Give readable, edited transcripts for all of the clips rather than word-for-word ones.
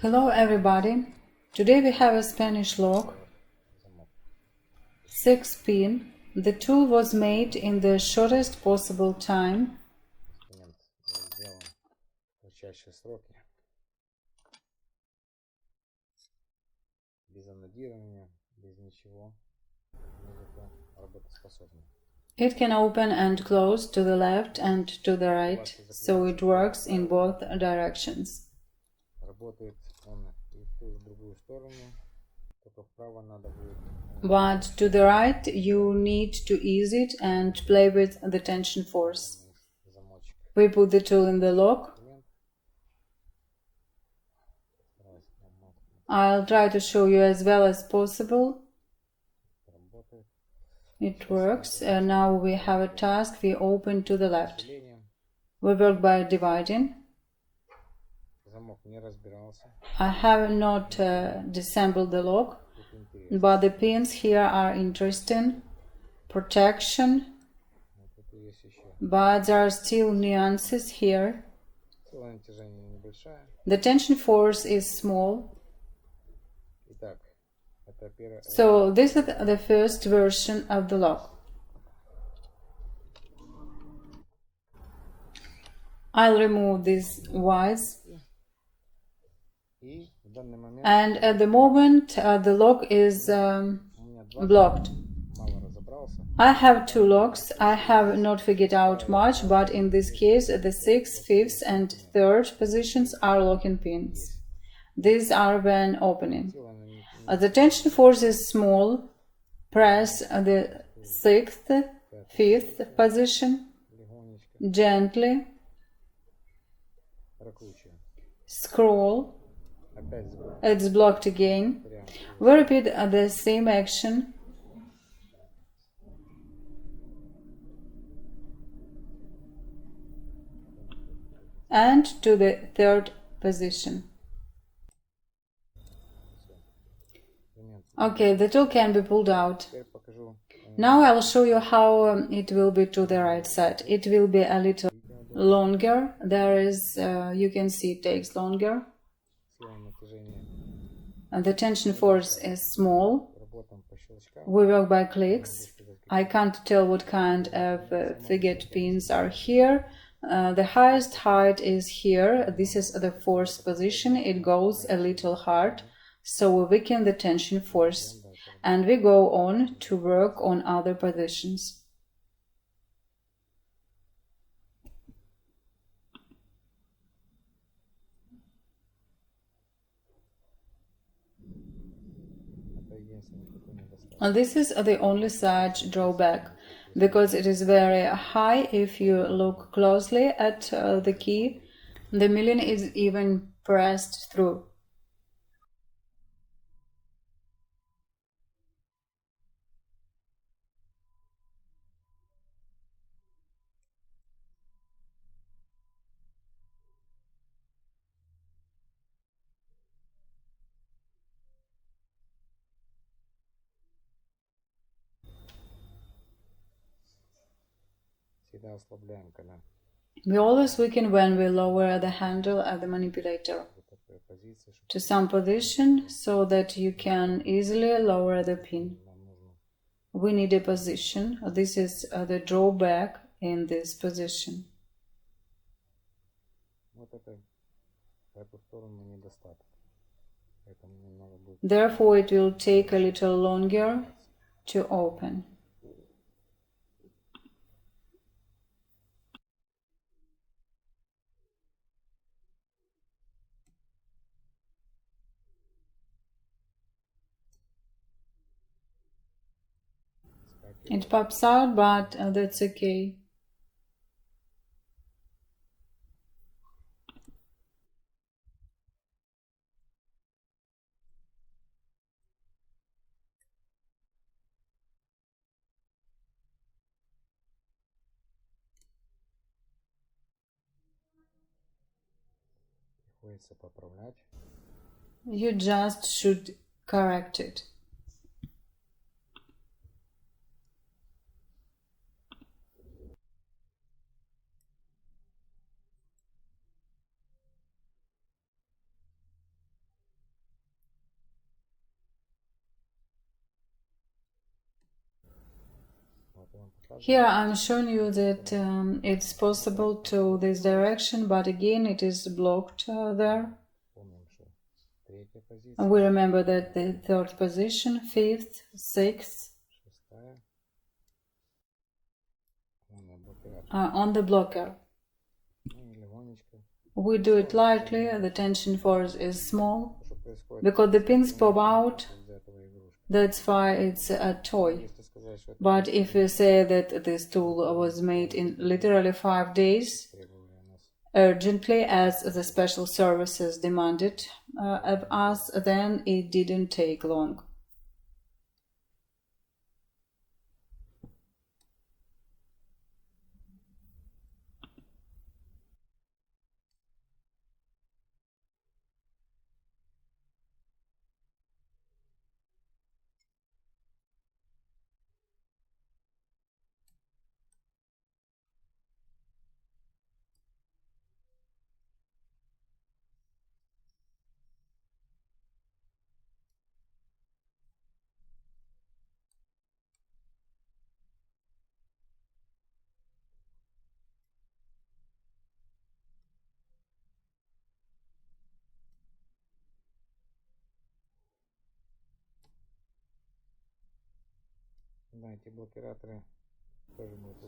Hello everybody. Today we have a Spanish lock, 6 pin. The tool was made in the shortest possible time. It can open and close to the left and to the right, so it works in both directions. But to the right you need to ease it and play with the tension force. We put the tool in the lock. I'll try to show you as well as possible. It works. Now we have a task. We open to the left. We work by dividing. I have not disassembled the lock, but the pins here are interesting. Protection, but there are still nuances here. The tension force is small. So this is the first version of the lock. I'll remove these wires. And at the moment the lock is blocked. I have two locks. I have not figured out much, but in this case the 6th, 5th and 3rd positions are locking pins. These are when opening. The tension force is small. Press the 6th, 5th position gently. Scroll. It's blocked again. We repeat the same action. And to the 3rd position. Okay, the tool can be pulled out. Now I'll show you how it will be to the right side. It will be a little longer. There is, you can see it takes longer. And the tension force is small. We work by clicks. I can't tell what kind of figured pins are here. The highest height is here. This is the 4th position. It goes a little hard, so we weaken the tension force and we go on to work on other positions. And this is the only such drawback, because it is very high. If you look closely at the key, the milling is even pressed through. We always weaken when we lower the handle of the manipulator to some position so that you can easily lower the pin. We need a position. This is the drawback in this position. Therefore, it will take a little longer to open. It pops out, but that's okay. You just should correct it. Here I'm showing you that it's possible to this direction, but again it is blocked there. And we remember that the third position, fifth, sixth are on the blocker. We do it lightly, the tension force is small, because the pins pop out, that's why it's a toy. But if you say that this tool was made in literally 5 days, urgently, as the special services demanded of us, then it didn't take long.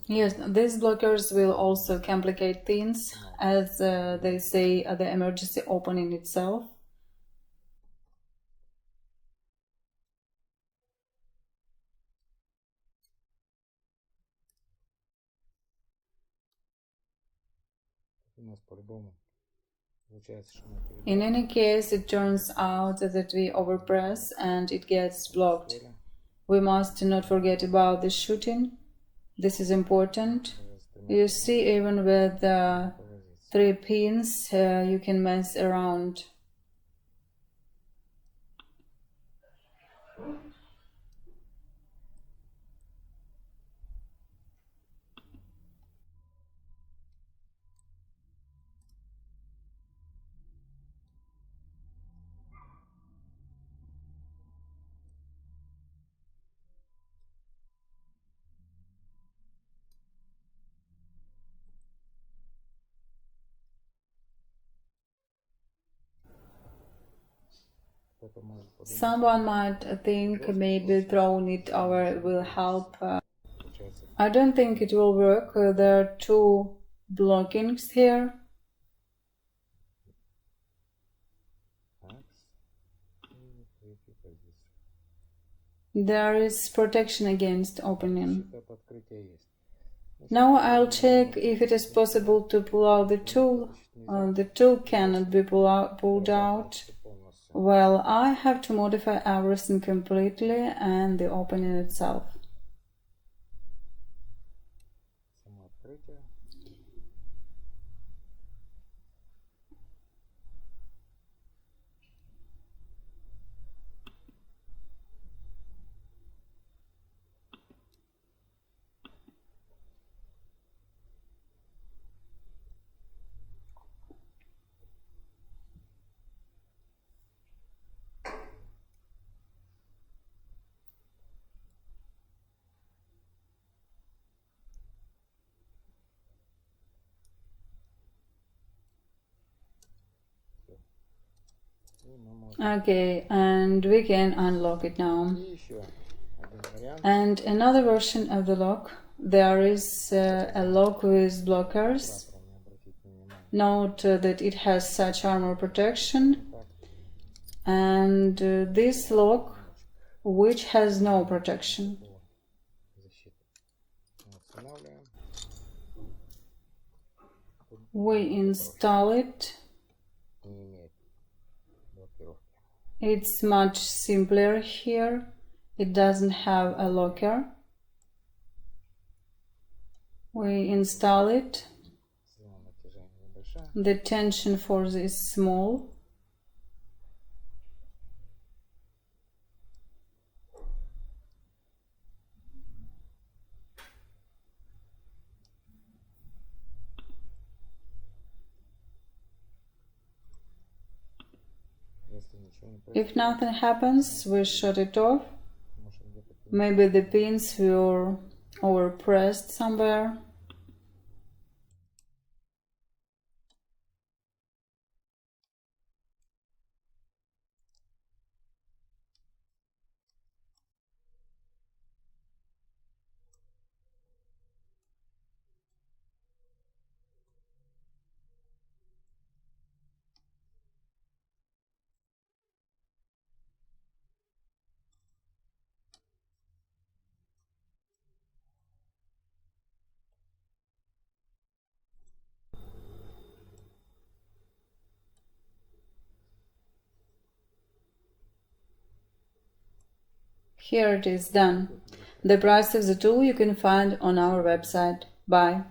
Yes, these blockers will also complicate things, as they say the emergency opening itself. In any case, it turns out that we overpress and it gets blocked. We must not forget about the shooting. This is important. You see, even with 3 pins, you can mess around. Someone might think maybe throwing it over will help. I don't think it will work. There are 2 blockings here. There is protection against opening. Now I'll check if it is possible to pull out the tool. The tool cannot be pulled out. Well, I have to modify everything completely and the opening itself. Okay, and we can unlock it now. And another version of the lock, there is a lock with blockers. Note that it has such armor protection, and this lock which has no protection. We install it. It's much simpler here. It doesn't have a locker. We install it. The tension force is small. If nothing happens, we shut it off. Maybe the pins were or pressed somewhere. Here it is done. The price of the tool you can find on our website. Bye.